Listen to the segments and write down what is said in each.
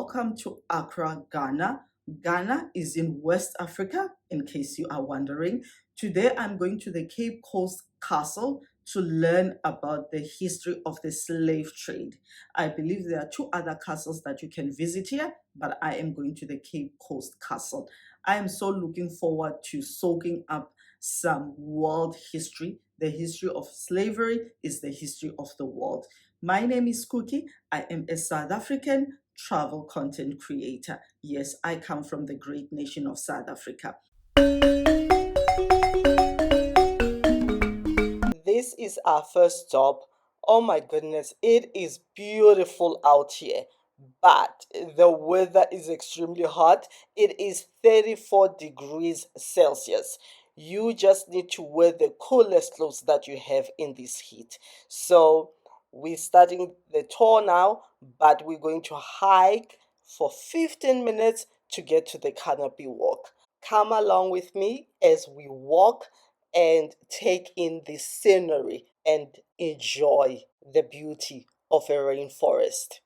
welcome to Accra, Ghana. Ghana is in West Africa, in case you are wondering. Today I'm going to the Cape Coast Castle to learn about the history of the slave trade. I believe there are two other castles that you can visit here, but I am going to the Cape Coast Castle. I am so looking forward to soaking up some world history. The history of slavery is the history of the world. My name is Cookie. I am a South African travel content creator. Yes, I come from the great nation of South Africa. This is our first stop. Oh my goodness, it is beautiful out here, but the weather is extremely hot. It is 34 degrees Celsius. You just need to wear the coolest clothes that you have in this heat. So we're starting the tour now, but we're going to hike for 15 minutes to get to the Canopy Walk. Come along with me as we walk and take in the scenery and enjoy the beauty of a rainforest.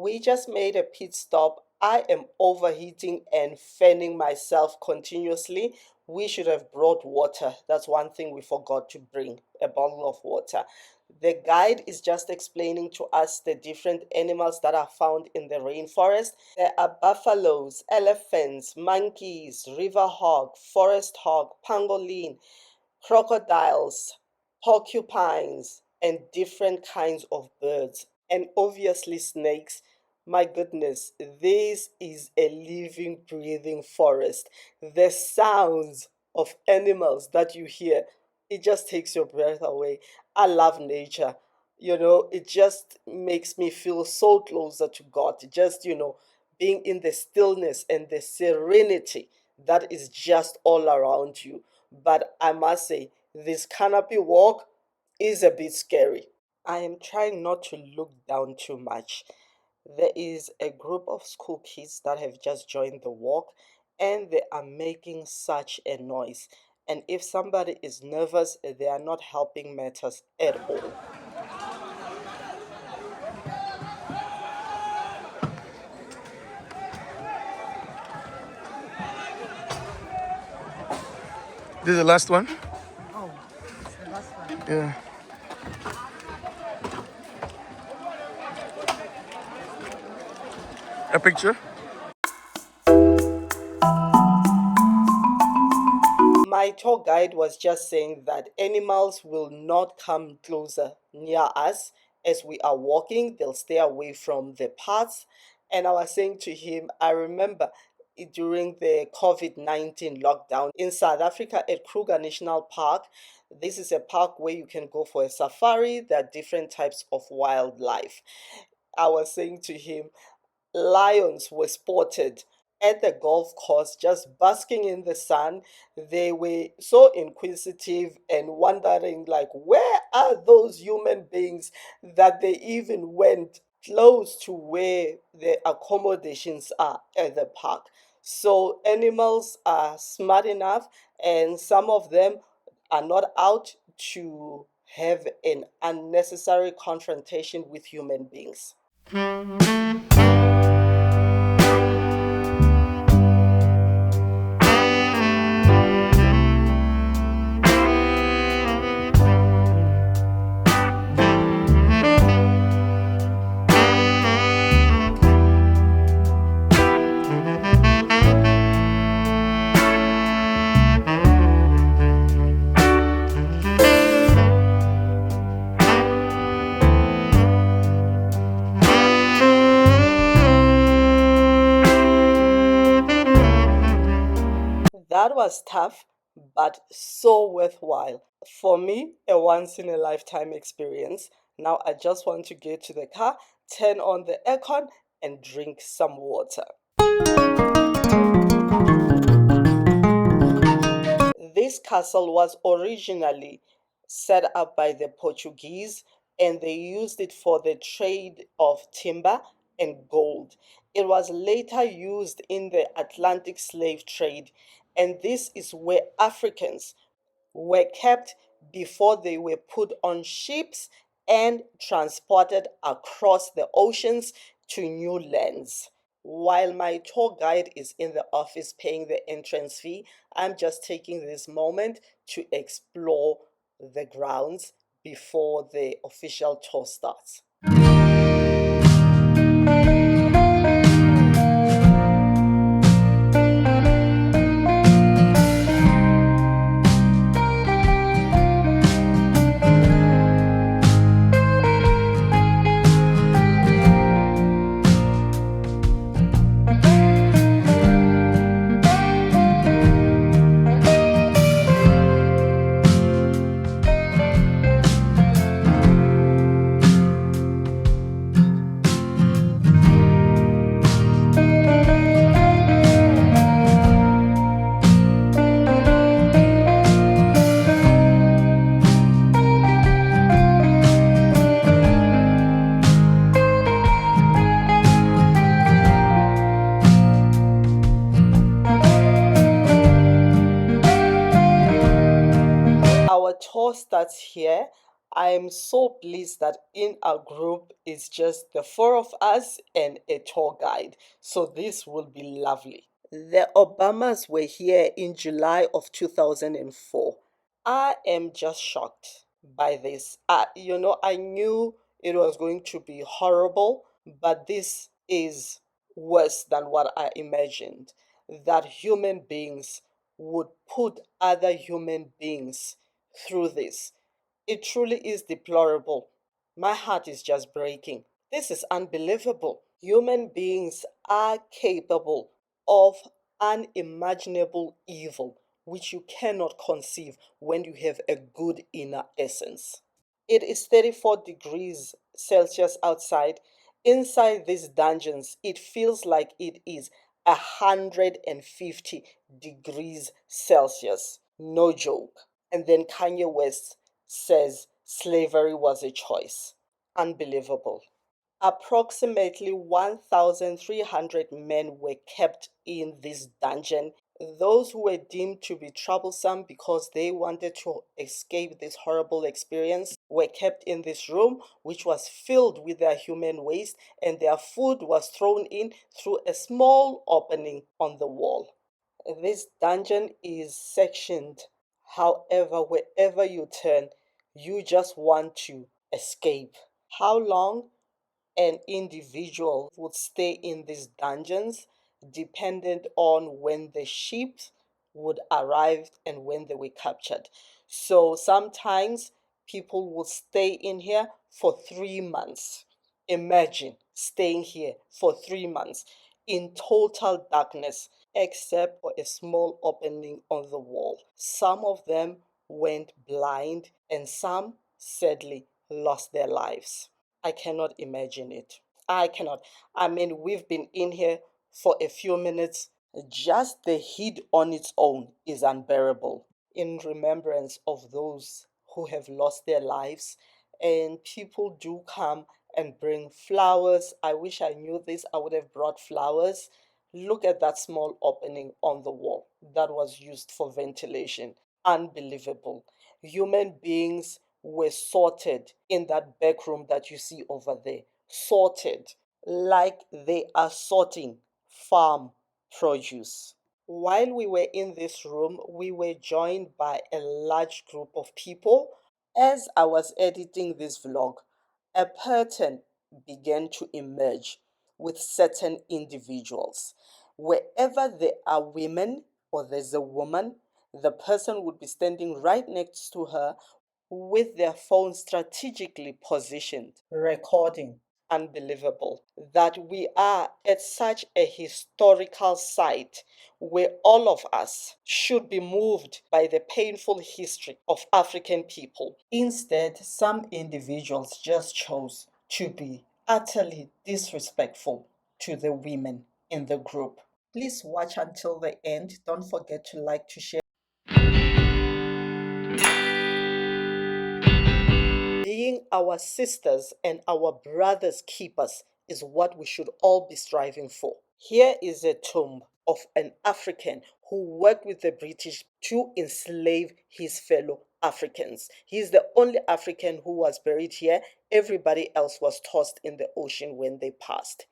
We just made a pit stop. I am overheating and fanning myself continuously. We should have brought water. That's one thing we forgot to bring, a bottle of water. The guide is just explaining to us the different animals that are found in the rainforest. There are buffaloes, elephants, monkeys, river hog, forest hog, pangolin, crocodiles, porcupines, and different kinds of birds, and obviously snakes. My goodness, this is a living, breathing forest. The sounds of animals that you hear, it just takes your breath away. I love nature. It just makes me feel so closer to God. Just, being in the stillness and the serenity that is just all around you. But I must say, this canopy walk is a bit scary. I am trying not to look down too much. There is a group of school kids that have just joined the walk and they are making such a noise. And if somebody is nervous, they are not helping matters at all. This is the last one? Oh, it's the last one. Yeah. A picture? My tour guide was just saying that animals will not come closer near us as we are walking. They'll stay away from the paths. And I was saying to him, I remember during the COVID-19 lockdown in South Africa at Kruger National Park. This is a park where you can go for a safari. There are different types of wildlife. I was saying to him, lions were spotted at the golf course just basking in the sun. They were so inquisitive and wondering, like, where are those human beings that they even went close to where the accommodations are at the park. So animals are smart enough, and some of them are not out to have an unnecessary confrontation with human beings. That was tough, but so worthwhile. For me, a once in a lifetime experience. Now I just want to get to the car, turn on the aircon, and drink some water. This castle was originally set up by the Portuguese and they used it for the trade of timber and gold. It was later used in the Atlantic slave trade, and this is where Africans were kept before they were put on ships and transported across the oceans to new lands. While my tour guide is in the office paying the entrance fee, I'm just taking this moment to explore the grounds before the official tour starts. Our tour starts here. I am so pleased that in our group it's just the four of us and a tour guide. So this will be lovely. The Obamas were here in July of 2004. I am just shocked by this. I knew it was going to be horrible, but this is worse than what I imagined. That human beings would put other human beings through this. It truly is deplorable. My heart is just breaking. This is unbelievable. Human beings are capable of unimaginable evil, which you cannot conceive when you have a good inner essence. It is 34 degrees Celsius outside. Inside these dungeons, it feels like it is 150 degrees Celsius. No joke. And then Kanye West says slavery was a choice. Unbelievable. Approximately 1,300 men were kept in this dungeon. Those who were deemed to be troublesome because they wanted to escape this horrible experience were kept in this room, which was filled with their human waste, and their food was thrown in through a small opening on the wall. This dungeon is sectioned. However, wherever you turn, you just want to escape. How long an individual would stay in these dungeons dependent on when the ships would arrive and when they were captured. So sometimes people would stay in here for 3 months. Imagine staying here for 3 months in total darkness, except for a small opening on the wall. Some of them went blind, and some sadly lost their lives. I cannot imagine it. I cannot. I mean, we've been in here for a few minutes. Just the heat on its own is unbearable. In remembrance of those who have lost their lives, and people do come and bring flowers. I wish I knew this, I would have brought flowers. Look at that small opening on the wall that was used for ventilation. Unbelievable. Human beings were sorted in that back room that you see over there. Sorted like they are sorting farm produce. While we were in this room, we were joined by a large group of people. As I was editing this vlog, a pattern began to emerge with certain individuals. Wherever there are women or there's a woman, the person would be standing right next to her with their phone strategically positioned, recording. Unbelievable that we are at such a historical site where all of us should be moved by the painful history of African people. Instead, some individuals just chose to be utterly disrespectful to the women in the group. Please watch until the end. Don't forget to like, to share. Being our sisters and our brothers' keepers is what we should all be striving for. Here is a tomb of an African who worked with the British to enslave his fellow Africans. He is the only African who was buried here. Everybody else was tossed in the ocean when they passed.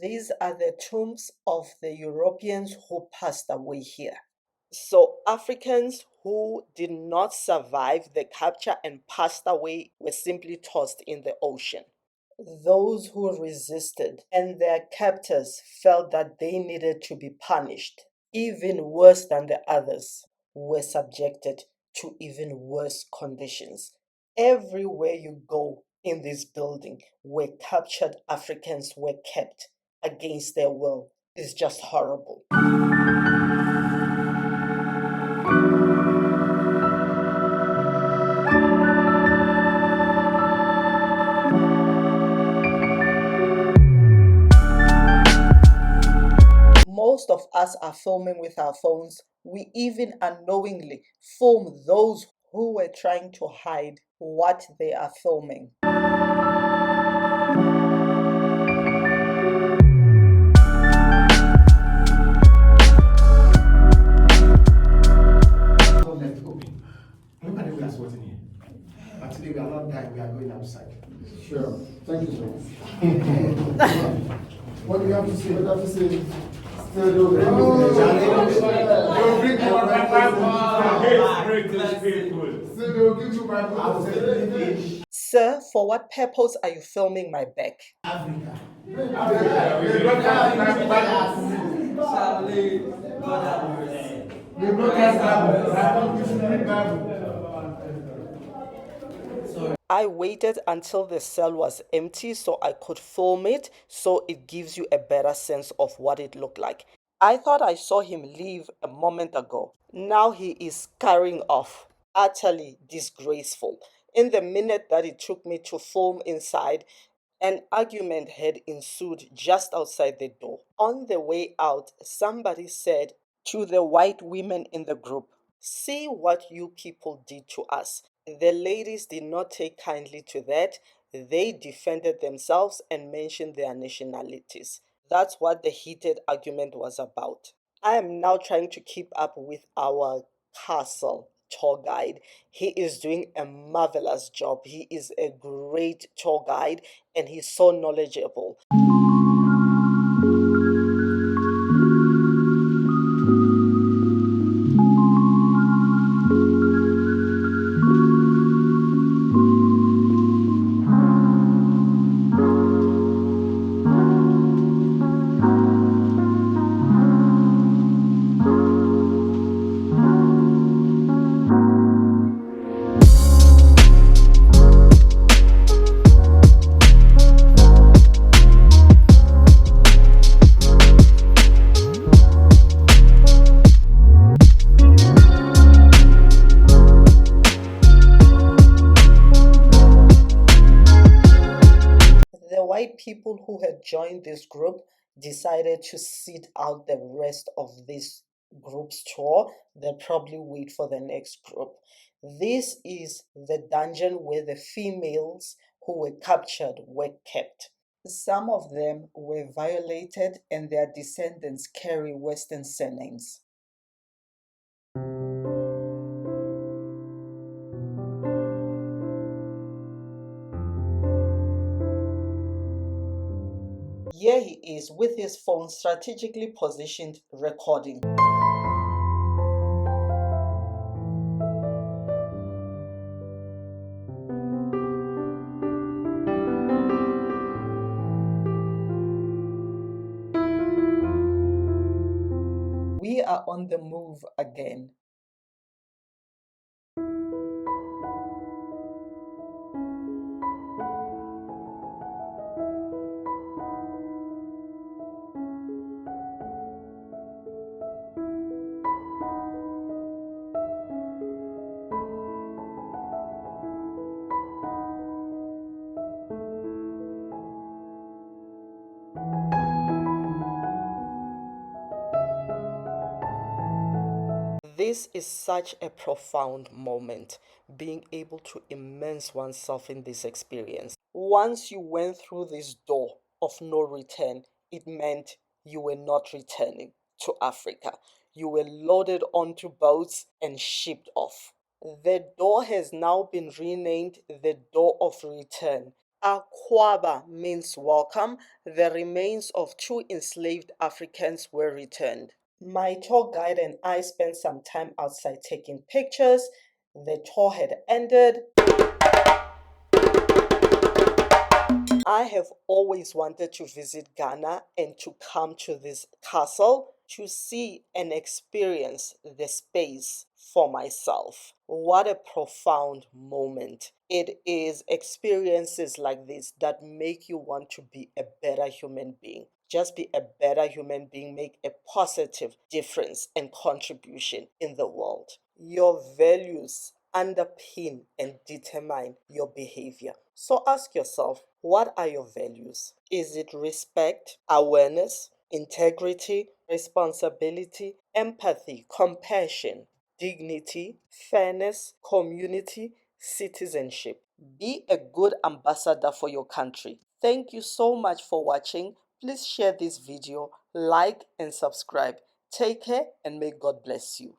These are the tombs of the Europeans who passed away here. So Africans who did not survive the capture and passed away were simply tossed in the ocean. Those who resisted and their captors felt that they needed to be punished, even worse than the others, were subjected to even worse conditions. Everywhere you go in this building where captured Africans were kept against their will is just horrible. Most of us are filming with our phones. We even unknowingly film those who were trying to hide what they are filming. Look at the way it's working here. But today we are not dying, we are going outside. Sure. Thank you so much. What do you have to say? What do you have to say? Still do it. They'll give you my Sir, for what purpose are you filming my back? Africa. I waited until the cell was empty so I could film it, so it gives you a better sense of what it looked like. I thought I saw him leave a moment ago. Now he is scurrying off. Utterly disgraceful. In the minute that it took me to film inside, an argument had ensued just outside the door. On the way out, somebody said to the white women in the group, "See what you people did to us." The ladies did not take kindly to that. They defended themselves and mentioned their nationalities. That's what the heated argument was about. I am now trying to keep up with our castle tour guide. He is doing a marvelous job. He is a great tour guide and he's so knowledgeable. The white people who had joined this group decided to sit out the rest of this group's tour. They'll probably wait for the next group. This is the dungeon where the females who were captured were kept. Some of them were violated and their descendants carry Western surnames. Here he is with his phone strategically positioned, recording. We are on the move again. This is such a profound moment, being able to immerse oneself in this experience. Once you went through this door of no return, it meant you were not returning to Africa. You were loaded onto boats and shipped off. The door has now been renamed the Door of Return. Akwaba means welcome. The remains of two enslaved Africans were returned. My tour guide and I spent some time outside taking pictures. The tour had ended. I have always wanted to visit Ghana and to come to this castle to see and experience the space for myself. What a profound moment. It is experiences like this that make you want to be a better human being. Just be a better human being, make a positive difference and contribution in the world. Your values underpin and determine your behavior. So ask yourself, what are your values? Is it respect, awareness, integrity, responsibility, empathy, compassion, dignity, fairness, community, citizenship? Be a good ambassador for your country. Thank you so much for watching. Please share this video, like and subscribe. Take care and may God bless you.